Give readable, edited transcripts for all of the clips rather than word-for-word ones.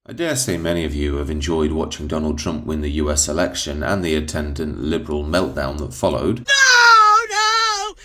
I dare say many of you have enjoyed watching Donald Trump win the US election and the attendant liberal meltdown that followed. No!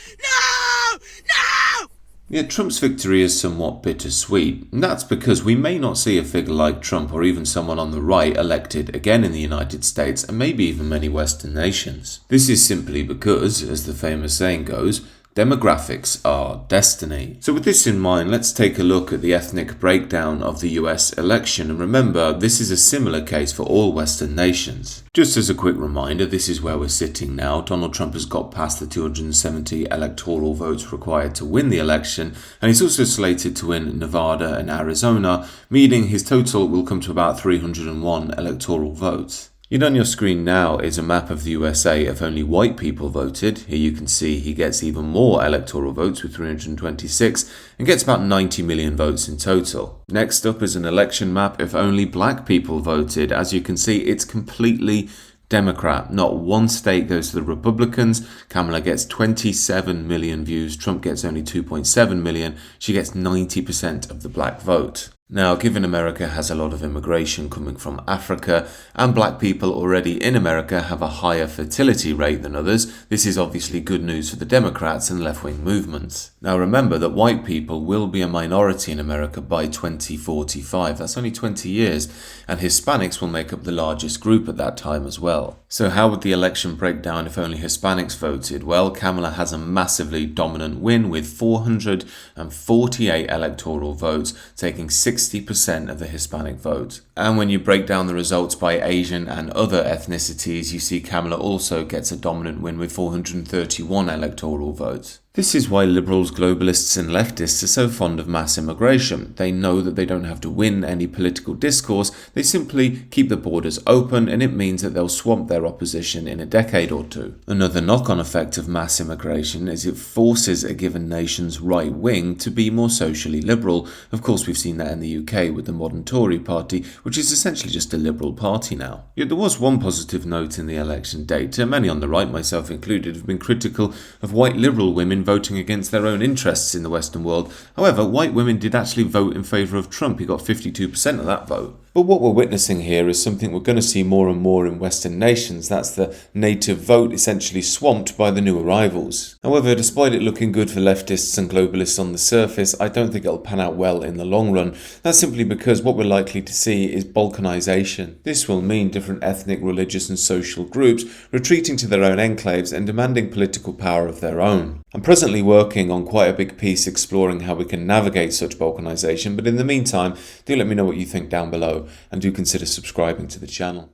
Yet Trump's victory is somewhat bittersweet, and that's because we may not see a figure like Trump or even someone on the right elected again in the United States and maybe even many Western nations. This is simply because, as the famous saying goes, demographics are destiny. So with this in mind, let's take a look at the ethnic breakdown of the US election, and remember, this is a similar case for all Western nations. Just as a quick reminder, this is where we're sitting now. Donald Trump has got past the 270 electoral votes required to win the election, and he's also slated to win Nevada and Arizona, meaning his total will come to about 301 electoral votes. Yet on your screen now is a map of the USA if only white people voted. Here you can see he gets even more electoral votes with 326 and gets about 90 million votes in total. Next up is an election map if only black people voted. As you can see, it's completely Democrat. Not one state goes to the Republicans. Kamala gets 27 million views. Trump gets only 2.7 million. She gets 90% of the black vote. Now, given America has a lot of immigration coming from Africa, and black people already in America have a higher fertility rate than others, this is obviously good news for the Democrats and left-wing movements. Now remember that white people will be a minority in America by 2045, that's only 20 years, and Hispanics will make up the largest group at that time as well. So how would the election break down if only Hispanics voted? Well, Kamala has a massively dominant win with 448 electoral votes, taking 60% of the Hispanic vote. And when you break down the results by Asian and other ethnicities, you see Kamala also gets a dominant win with 431 electoral votes. This is why liberals, globalists and leftists are so fond of mass immigration. They know that they don't have to win any political discourse, they simply keep the borders open, and it means that they'll swamp their opposition in a decade or two. Another knock-on effect of mass immigration is it forces a given nation's right wing to be more socially liberal. Of course, we've seen that in the UK with the modern Tory party, which is essentially just a liberal party now. Yet there was one positive note in the election data. Many on the right, myself included, have been critical of white liberal women voting against their own interests in the Western world. However, white women did actually vote in favour of Trump. He got 52% of that vote. But what we're witnessing here is something we're going to see more and more in Western nations. That's the native vote essentially swamped by the new arrivals. However, despite it looking good for leftists and globalists on the surface, I don't think it'll pan out well in the long run. That's simply because what we're likely to see is balkanization. This will mean different ethnic, religious and social groups retreating to their own enclaves and demanding political power of their own. I'm presently working on quite a big piece exploring how we can navigate such balkanization, but in the meantime, do let me know what you think down below and do consider subscribing to the channel.